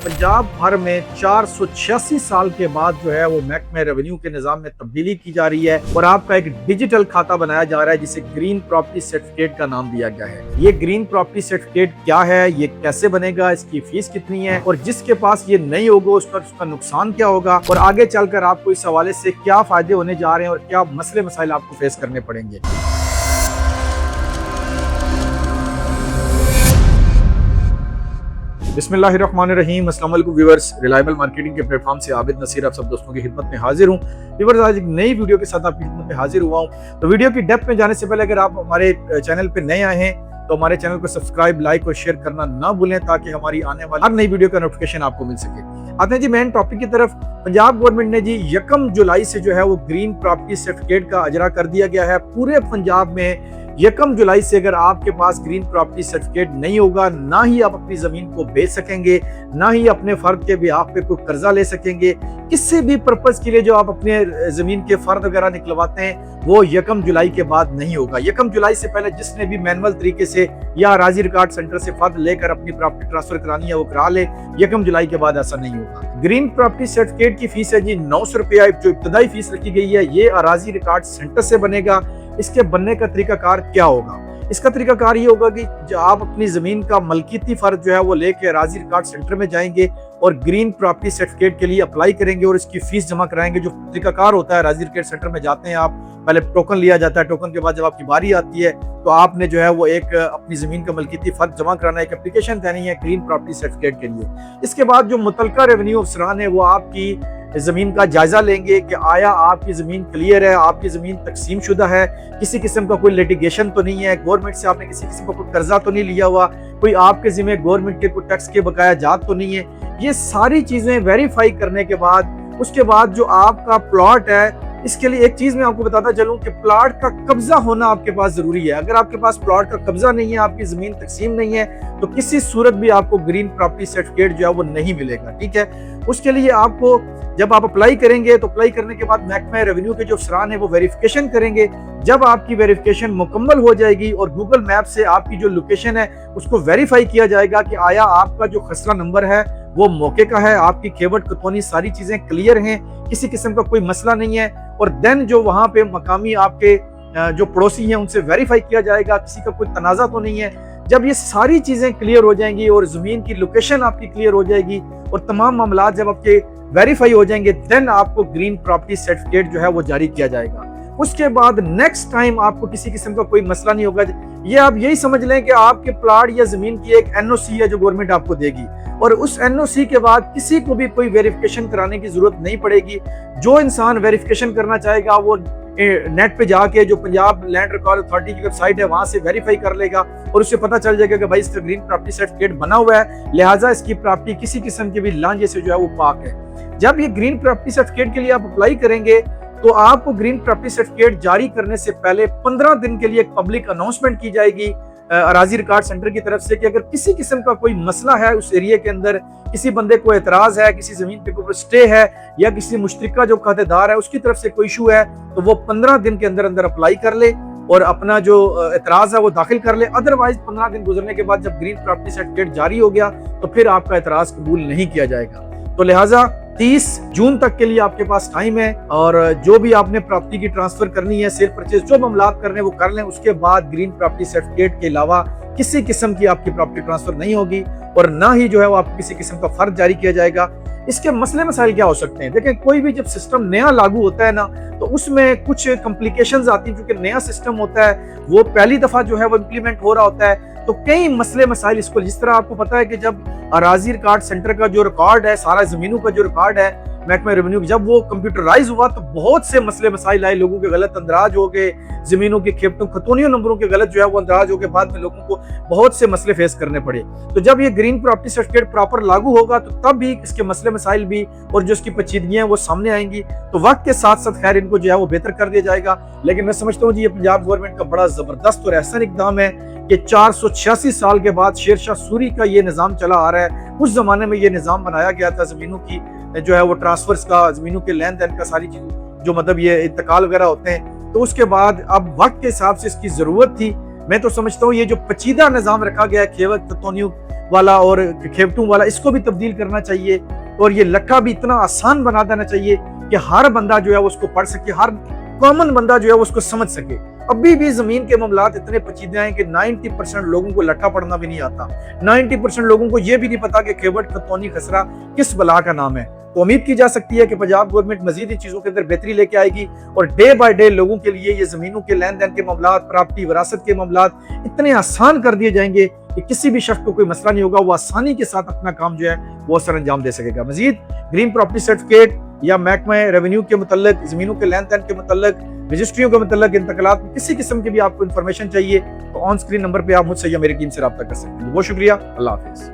पंजाब भर में 486 साल के बाद जो है वो महकमे रेवेन्यू के निज़ाम में तब्दीली की जा रही है और आपका एक डिजिटल खाता बनाया जा रहा है जिसे ग्रीन प्रॉपर्टी सर्टिफिकेट का नाम दिया गया है। ये ग्रीन प्रॉपर्टी सर्टिफिकेट क्या है, ये कैसे बनेगा, इसकी फीस कितनी है और जिसके पास ये नहीं होगा उसका नुकसान क्या होगा और आगे चलकर आपको इस हवाले से क्या फायदे होने जा रहे हैं और क्या मसले मसाइल आपको फेस करने पड़ेंगे। बिस्मिल्लाहिर्रहमानिर्रहीम। अस्सलाम वालेकुम व्यूअर्स, रिलायबल मार्केटिंग के प्लेटफॉर्म से आबिद नसीर आप सब दोस्तों की खिदमत में हाजिर हूँ। व्यूअर्स, आज एक नई वीडियो के साथ आपकी खिदमत में हाजिर हुआ हूँ। तो वीडियो की डेप्थ में जाने से पहले अगर आप हमारे चैनल पे नए आए हैं तो हमारे चैनल को सब्सक्राइब, लाइक और शेयर करना ना भूलें ताकि हमारी आने वाली हर नई वीडियो का नोटिफिकेशन आपको मिल सके। आते हैं जी मेन टॉपिक की तरफ। पंजाब गवर्नमेंट ने जी 1 जुलाई से जो है वो ग्रीन प्रॉपर्टी सर्टिफिकेट का अजरा कर दिया गया है। पूरे पंजाब में 1 जुलाई से अगर आपके पास ग्रीन प्रॉपर्टी सर्टिफिकेट नहीं होगा, ना ही आप अपनी जमीन को बेच सकेंगे, ना ही अपने फर्द के बिहाफ पे कोई कर्जा ले सकेंगे। किसी भी पर्पज के लिए जो आप अपने जमीन के फर्द वगैरह निकलवाते हैं वो 1 जुलाई के बाद नहीं होगा। 1 जुलाई से पहले जिसने भी मैनुअल तरीके से या राजी रिकॉर्ड सेंटर से फर्द लेकर अपनी प्रॉपर्टी ट्रांसफर करानी है वो करा ले। 1 जुलाई के बाद ऐसा नहीं होगा। ग्रीन प्रॉपर्टी सर्टिफिकेट की फीस है जी 900 रुपया, जो इब्तदाई फीस रखी गई है। ये अराजी रिकॉर्ड सेंटर से बनेगा। इसके बनने का तरीकाकार क्या होगा? इसका तरीकाकार ये होगा कि जो आप अपनी जमीन का मलकियती फर्ज जो है वो लेके राजी रिकॉर्ड सेंटर में जाएंगे और ग्रीन प्रॉपर्टी सर्टिफिकेट के लिए अप्लाई करेंगे और इसकी फीस जमा कराएंगे। जो तरीकाकार होता है, राजी रिकॉर्ड सेंटर में जाते हैं आप, पहले टोकन लिया जाता है। टोकन के बाद जब आपकी बारी आती है तो आपने जो है वो एक अपनी जमीन का मलकियती फर्ज जमा कराना है, एक एप्लीकेशन देनी है ग्रीन प्रॉपर्टी सर्टिफिकेट के लिए। इसके बाद जो मुतलका रेवेन्यू अफसरान है वो आपकी जमीन का जायजा लेंगे कि आया आपकी जमीन क्लियर है, आपकी जमीन तकसीम शुदा है, किसी किस्म का कोई लिटिगेशन तो नहीं है, गवर्नमेंट से आपने किसी किस्म का कोई कर्जा तो नहीं लिया हुआ, कोई आपके जिम्मे गवर्नमेंट के कोई टैक्स के बकाया जात तो नहीं है। ये सारी चीजें वेरीफाई करने के बाद उसके बाद जो आपका प्लॉट है, इसके लिए एक चीज मैं आपको बताता चलूं कि प्लॉट का कब्जा होना आपके पास जरूरी है। अगर आपके पास प्लॉट का कब्जा नहीं है, आपकी जमीन तकसीम नहीं है, तो किसी सूरत भी आपको ग्रीन प्रॉपर्टी सर्टिफिकेट जो है वो नहीं मिलेगा। ठीक है, उसके लिए आपको जब आप अप्लाई करेंगे तो अप्लाई करने के बाद महकमा रेवेन्यू के जो अफसरान है वो वेरिफिकेशन करेंगे। जब आपकी वेरिफिकेशन मुकम्मल हो जाएगी और गूगल मैप से आपकी जो लोकेशन है उसको वेरीफाई किया जाएगा कि आया आपका जो खसरा नंबर है वो मौके का है, आपकी खेवट कतौनी सारी चीजें क्लियर हैं, किसी किस्म का कोई मसला नहीं है। और देन जो वहां पे मकामी आपके जो पड़ोसी हैं उनसे वेरीफाई किया जाएगा किसी का कोई तनाजा तो नहीं है। जब ये सारी चीजें क्लियर हो जाएंगी और जमीन की लोकेशन आपकी क्लियर हो जाएगी और तमाम मामला जब आपके वेरीफाई हो जाएंगे, देन आपको ग्रीन प्रॉपर्टी सर्टिफिकेट जो है वो जारी किया जाएगा। उसके बाद नेक्स्ट टाइम आपको किसी किस्म का कोई मसला नहीं होगा। ये आप यही समझ लें कि आपके प्लाट या जमीन की एक एनओसी है जो गवर्नमेंट आपको देगी और उस एनओसी के बाद किसी को भी कोई वेरिफिकेशन कराने की जरूरत नहीं पड़ेगी। जो इंसान वेरिफिकेशन करना चाहेगा वो नेट पे जाके जो पंजाब लैंड रिकॉर्ड अथॉरिटी की वेबसाइट है वहां से वेरीफाई कर लेगा और उससे पता चल जाएगा कि भाई इसका ग्रीन प्रॉपर्टी सर्टिफिकेट बना हुआ है, लिहाजा इसकी प्रॉपर्टी किसी किस्म के भी लांझे से जो है वो पाक है। जब ये ग्रीन प्रॉपर्टी सर्टिफिकेट के लिए आप अप्लाई करेंगे तो आपको ग्रीन प्रॉपर्टी सर्टिफिकेट जारी करने से पहले 15 दिन के लिए एक पब्लिक अनाउंसमेंट की जाएगी राजी रिकॉर्ड सेंटर की तरफ से कि अगर किसी किस्म का कोई मसला है उस एरिया के अंदर, किसी बंदे को एतराज है, किसी जमीन पे कोई स्टे है या किसी मुश्तरका जो खातेदार है उसकी तरफ से कोई इशू है तो वो 15 दिन के अंदर अंदर अप्लाई कर ले और अपना जो एतराज है वो दाखिल कर ले। अदरवाइज 15 दिन गुजरने के बाद जब ग्रीन प्रॉपर्टी सर्टिफिकेट जारी हो गया तो फिर आपका एतराज कबूल नहीं किया जाएगा। तो लिहाजा 30 जून तक के लिए आपके पास टाइम है और जो भी आपने प्रॉपर्टी की ट्रांसफर करनी है, सेल परचेज जो मामलात करने वो कर लें। उसके बाद ग्रीन प्रॉपर्टी सर्टिफिकेट के अलावा किसी किस्म की आपकी प्रॉपर्टी ट्रांसफर नहीं होगी और ना ही जो है वो आपको किसी किस्म का फर्ज जारी किया जाएगा। इसके मसले मसाइल क्या हो सकते हैं? देखें, कोई भी जब सिस्टम नया लागू होता है ना तो उसमें कुछ कॉम्प्लिकेशंस आती हैं क्योंकि नया सिस्टम होता है, वो पहली दफा जो है वो इम्प्लीमेंट हो रहा होता है। तो कई मसले मसाइल इसको, जिस तरह आपको पता है कि जब अराजी रिकॉर्ड सेंटर का जो रिकॉर्ड है, सारा जमीनों का जो रिकॉर्ड है महकमा रेवेन्यू, जब वो कंप्यूटराइज हुआ तो बहुत से मसले मसाइल आए, लोगों के गलत अंदराज हो गए, जमीनों के खेपटों खतौनियों नंबरों के गलत जो है वो अंदराज हो गए, बाद में लोगों को बहुत से मसले फेस करने पड़े। तो जब ये ग्रीन प्रॉपर्टी सर्टिफिकेट प्रॉपर लागू होगा तो तब भी इसके मसले मसाइल भी और जो इसकी पेचीदगियां वो सामने आएंगी। तो वक्त के साथ साथ खैर इनको जो है वो बेहतर कर दिया जाएगा। लेकिन मैं समझता हूँ जी ये पंजाब गवर्नमेंट का बड़ा जबरदस्त और एहसन इकदाम है कि 486 साल के बाद शेरशाह सूरी का ये निज़ाम चला आ रहा है। उस जमाने में ये निज़ाम बनाया गया था जमीनों की जो है वो ट्रांसफर्स का, जमीनों के लेन देन का, सारी चीज जो मतलब ये इंतकाल वगैरह होते हैं। तो उसके बाद अब वक्त के हिसाब से इसकी जरूरत थी मैं तो समझता हूँ ये जो पचीदा निज़ाम रखा गया है खेवट ततोनियों वाला और खेवटों वाला, इसको भी तब्दील करना चाहिए और ये लट्ठा भी इतना आसान बना देना चाहिए कि हर बंदा जो है उसको पढ़ सके, हर कॉमन बंदा जो है उसको समझ सके। अभी भी जमीन के मामलात इतने पचीदे हैं कि 90% लोगों को लट्ठा पढ़ना भी नहीं आता, 90% लोगों को यह भी नहीं पता कि खेवट खतौनी खसरा किस बला का नाम है। तो उम्मीद की जा सकती है कि पंजाब गवर्नमेंट मजीद इन चीजों के अंदर बेहतरी लेके आएगी और डे बाय डे लोगों के लिए ये जमीनों के लेन देन के मामलात, प्रॉपर्टी विरासत के मामलात इतने आसान कर दिए जाएंगे कि किसी भी शख्स को कोई मसला नहीं होगा, वो आसानी के साथ अपना काम जो है वो सर अंजाम दे सकेगा। मजीद ग्रीन प्रॉपर्टी सर्टिफिकेट या महकमा रेवेन्यू के मुतल्लिक, जमीनों के लेन देन के मुतल्लिक, रजिस्ट्रियों के मुतल्लिक, इंतकालात में किसी किस्म की भी आपको इन्फॉर्मेशन चाहिए तो ऑन स्क्रीन नंबर पे आप मुझसे या मेरी टीम से रब्ता कर सकते हैं। बहुत शुक्रिया, अल्लाह हाफिज।